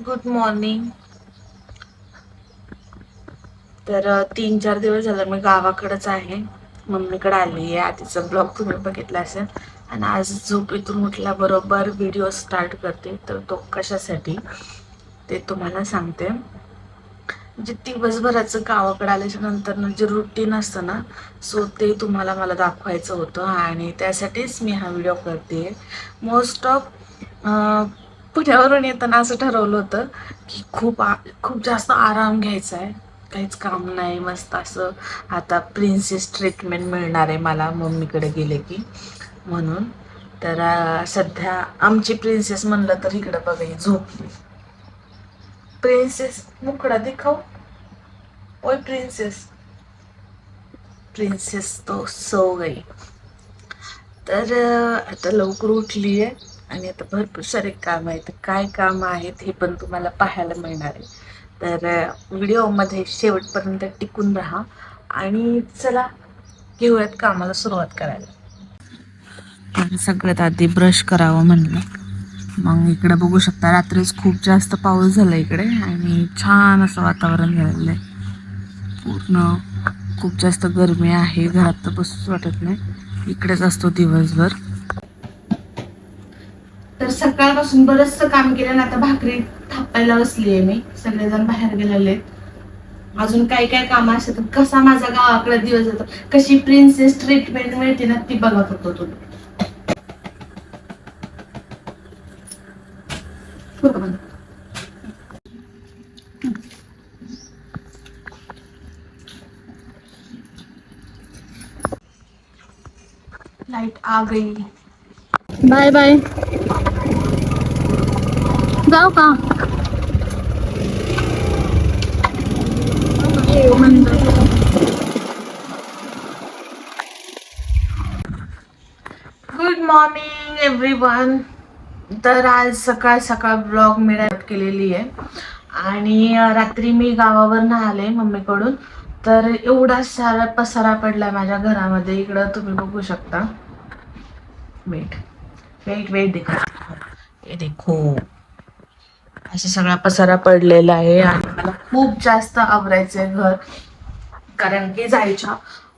Good morning. तर 3-4 दिवस झालं मी गावाकडेच आहे. मम्मीकडे आली आहे. आधीचा ब्लॉग तुम्ही बघितला असेल. आणि आज झोपेतून उठल्याबरोबर व्हिडिओ स्टार्ट करते. तर तो कशासाठी ते तुम्हाला सांगते. जे दिवसभराचं गावाकडे आल्याच्या नंतर जे रुटीन असतं ना, सो ते तुम्हाला मला दाखवायचं होतं आणि त्यासाठीच मी हा व्हिडिओ करते. मोस्ट ऑफ पुण्यावरून येताना असं ठरवलं होतं की खूप जास्त आराम घ्यायचा आहे, काहीच काम नाही, मस्त असं. आता प्रिन्सेस ट्रीटमेंट मिळणार आहे मला मम्मीकडे गेले की, म्हणून. तर सध्या आमची प्रिन्सेस म्हणलं तर इकडं बघा झोपली. प्रिन्सेस मुखडा दिखाओ. ओय प्रिन्सेस. प्रिन्सेस तो सो गई. तर आता लवकर उठली आहे आणि आता भरपूर सारे काम आहेत. काय काम आहेत हे पण तुम्हाला पाहायला मिळणार आहे. तर व्हिडिओमध्ये शेवटपर्यंत टिकून राहा आणि चला घेऊयात कामाला सुरुवात करायला. तर सगळ्यात आधी ब्रश करावं म्हणलं. मग इकडे बघू शकता रात्रीच खूप जास्त पाऊस झाला इकडे आणि छान असं वातावरण झालेलं आहे. पूर्ण खूप जास्त गरमी आहे, घरात तर बसूच वाटत नाही. इकडेच असतो दिवसभर. तर सकाळपासून बरचसं काम केलं ना, आता भाकरी थापायला बसली आहे मी. सगळेजण बाहेर गेलेले. अजून काय काय काम असतात. कसा माझा गावाकडे दिवस जातो, कशी प्रिन्सेस ट्रीटमेंट मिळते ना ती बघा फक्त तुम्ही. लाइट आ गई. Bye bye. जाऊ का? Good morning everyone. तर आज सकाळ सकाळ ब्लॉग मी रॅप केलेली आहे आणि रात्री मी गावावरून आले मम्मीकडून. तर एवढा सारा पसारा पडलाय माझ्या घरामध्ये. इकडं तुम्ही बघू शकता. वेट वेट वेट देखो, हे देखो, असा सगळा पसारा पडलेला आहे आणि मला खूप जास्त आवरायचंय घर. कारण की जायच्या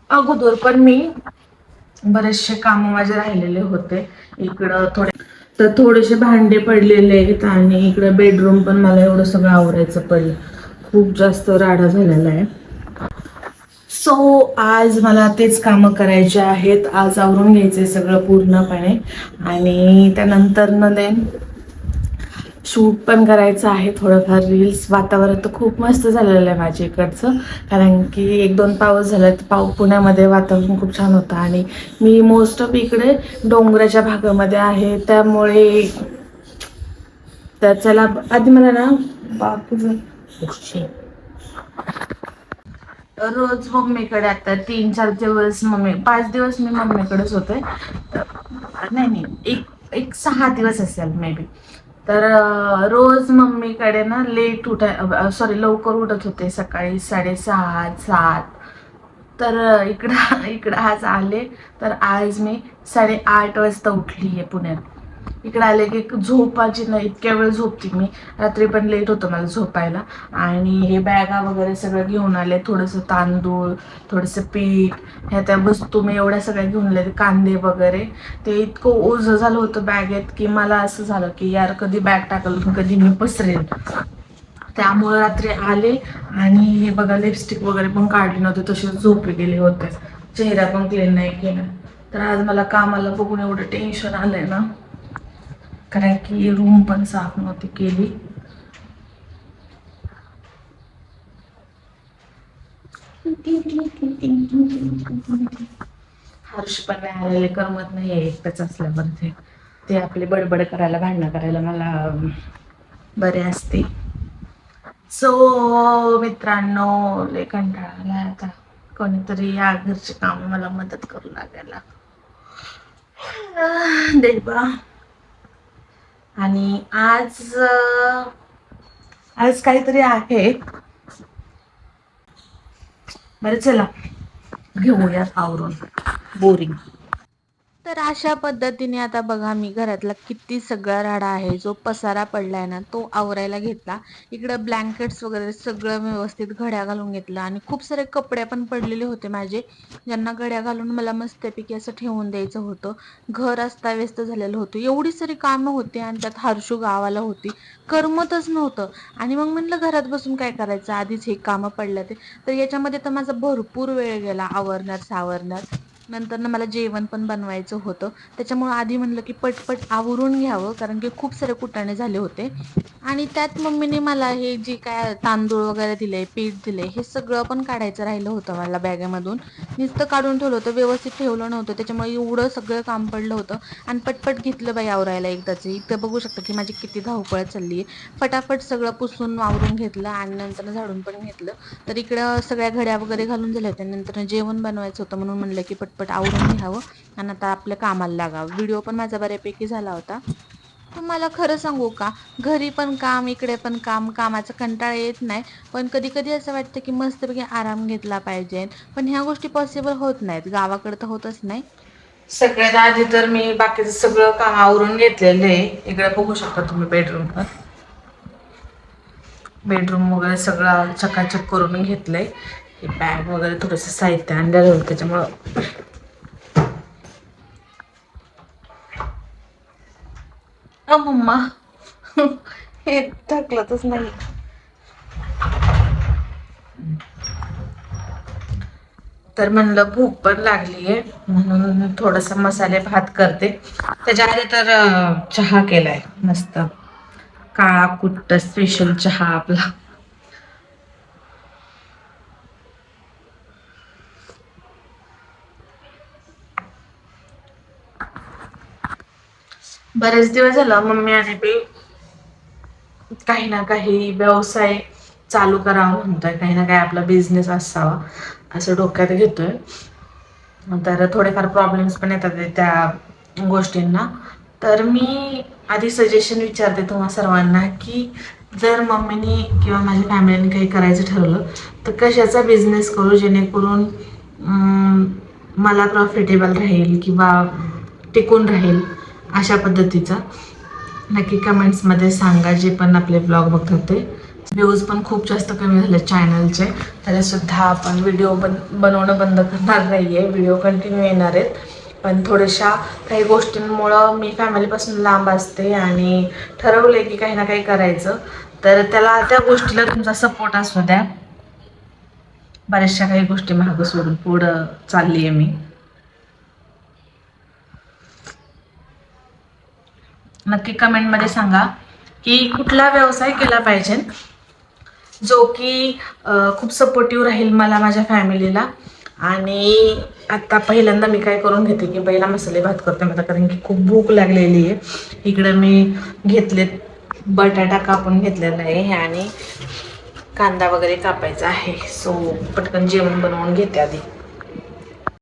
अगोदर पण मी बरेचसे काम माझे राहिलेले होते. इकडं थोडेसे भांडे पडलेले आहेत आणि इकडं बेडरूम पण मला एवढं सगळं आवरायचं पडलं. खूप जास्त राडा झालेला आहे. सो आज मला तेच कामं करायचे आहेत. आज आवरून घ्यायचे सगळं पूर्णपणे आणि त्यानंतर देन शूट पण करायचं आहे थोडंफार रील्स. वातावरण तर खूप मस्त झालेलं आहे माझ्या इकडचं, कारण की 1-2 पाऊस झाला. पुण्यामध्ये वातावरण खूप छान होतं आणि मी मोस्ट ऑफ इकडे डोंगराच्या भागामध्ये आहे, त्यामुळे. तर चला आधी मला ना बाकीचं रोज मम्मीकडे, आता 3-4 दिवस 5 दिवस मी मम्मीकडेच होते. नाही नाही, एक 6 दिवस असेल मे बी. तर रोज मम्मीकडे ना लवकर उठत होते, सकाळी 6:30-7. तर इकडं आज आले. तर आज मी 8:30 वाजता उठली आहे पुण्यात. इकडे आले की झोपायची नाही, इतक्या वेळ झोपते मी. रात्री पण लेट होतं मला झोपायला. आणि हे बॅगा वगैरे सगळं घेऊन आले, थोडंसं तांदूळ, थोडंसं पीठ, ह्या त्या वस्तू मी एवढ्या सगळ्या घेऊन आले. कांदे वगैरे, ते इतकं ओझं झालं होतं बॅगेत की मला असं झालं की यार कधी बॅग टाकल, कधी मी पसरेल. त्यामुळे रात्री आले आणि हे बघा लिपस्टिक वगैरे पण काढली नव्हती, तसेच झोपे गेले होते. चेहरा पण क्लीन नाही केला. तर आज मला कामाला बघून एवढं टेन्शन आलंय ना, कारण की रूम पण साफ नव्हती केली. हर्ष पण नाही आलेले, करमत नाही एकटंच असल्यावर. ते आपले बडबड करायला, भांडणं करायला मला बरे असते. सो मित्रांनो, लय कंटाळा आलाय आता. कोणीतरी या घरचे काम मला मदत करू लागायला देवा. आणि आज काहीतरी आहे. बरं चला घेऊया आवरून. बोरिंग. तर अशा पद्धतीने आता बघा मी घरातला किती सगळा राडा आहे जो पसारा पडलाय ना तो आवरायला घेतला. इकडं ब्लँकेट्स वगैरे सगळं व्यवस्थित घड्या घालून घेतलं आणि खूप सारे कपडे पण पडलेले होते माझे, ज्यांना घड्या घालून मला मस्तपैकी असं ठेवून द्यायचं होतं. घर अस्ताव्यस्त झालेलं होतं, एवढी सारी कामं होती आणि त्यात हर्षू गावाला होती, करमतच नव्हतं. आणि मग म्हणलं घरात बसून काय करायचं, आधीच हे कामं पडलं ते, तर याच्यामध्ये तर माझा भरपूर वेळ गेला आवरण्यात सावरण्यात. नंतर ना मला जेवण पण बनवायचं होतं, त्याच्यामुळे आधी म्हणलं की पटपट आवरून घ्यावं, कारण की खूप सारे कुटाणे झाले होते. आणि त्यात मम्मीने मला हे जे काय तांदूळ वगैरे दिले, पीठ दिले, हे सगळं पण काढायचं राहिलं होतं मला बॅगेमधून. नुसतं काढून ठेवलं होतं, व्यवस्थित ठेवलं नव्हतं, त्याच्यामुळे एवढं सगळं काम पडलं होतं. आणि पटपट घेतलं बाई आवरायला एकदाच. इथं बघू शकता की माझी किती धावपळ चालली आहे. फटाफट सगळं पुसून आवरून घेतलं आणि नंतर झाडून पण घेतलं. तर इकडं सगळ्या घड्या वगैरे घालून झाल्या होत्या. नंतर जेवण बनवायचं होतं, म्हणून म्हणलं की पटपट आवरून घ्यावं आणि आता आपल्या कामाला लागावं. व्हिडिओ पण माझा बऱ्यापैकी झाला होता. तुम्हाला खरं सांगू का, घरी पण काम, इकडे पण काम, कामाचा कंटाळा येत नाही. पण कधी कधी असं वाटतं की मस्तपैकी आराम घेतला पाहिजे. पण ह्या गोष्टी पॉसिबल होत नाहीत, गावाकडे तर होतच नाही. सगळ्यात आधी तर मी बाकीचं सगळं काम आवरून घेतलेलं आहे. इकडे बघू शकता तुम्ही बेडरूम वगैरे सगळं चकाचक करून घेतलंय. हे बॅग वगैरे थोडंसं साहित्य आणलेलं होतं, त्याच्यामुळं मम्मा हे ढकलतच नाही. तर म्हणलं भूक पण लागलीये, म्हणून थोडासा मसाले भात करते. त्याच्या आधी तर चहा केलाय मस्त, काळा कुट्ट स्पेशल चहा आपला. बरेच दिवस झालं मम्मी आणि मी काही ना काही व्यवसाय चालू करावा म्हणतोय, काही ना काही आपला बिझनेस असावा असं डोक्यात घेतोय. तर थोडेफार प्रॉब्लेम्स पण येतात त्या गोष्टींना. तर मी आधी सजेशन विचारते तुम्हा सर्वांना की जर मम्मीनी किंवा माझ्या फॅमिलीने काही करायचं ठरवलं तर कशाचा बिझनेस करू जेणेकरून मला प्रॉफिटेबल राहील किंवा टिकून राहील अशा पद्धतीचा. नक्की कमेंट्समध्ये सांगा जे पण आपले ब्लॉग बघतात ते. व्ह्यूज पण खूप जास्त कमी झाले चॅनलचे, तरीसुद्धा आपण व्हिडिओ बनवणं बंद करणार नाही आहे, व्हिडिओ कंटिन्यू येणार आहेत. पण थोड्याशा काही गोष्टींमुळं मी फॅमिलीपासून लांब असते आणि ठरवलं की काही ना काही करायचं, तर त्याला त्या गोष्टीला तुमचा सपोर्ट असू द्या. बऱ्याचशा काही गोष्टी मागं सोडून पुढं चालली आहे मी. नक्की कमेंटमध्ये सांगा की कुठला व्यवसाय केला पाहिजे जो की खूप सपोर्टिव्ह राहील मला, माझ्या फॅमिलीला. आणि आता पहिल्यांदा मी काय करून घेते की पहिला मसाले भात करते मला, कारण की खूप भूक लागलेली आहे. इकडं मी घेतले बटाटा कापून घेतलेला आहे आणि कांदा वगैरे कापायचा आहे. सो पटकन जेवण बनवून घेते आधी.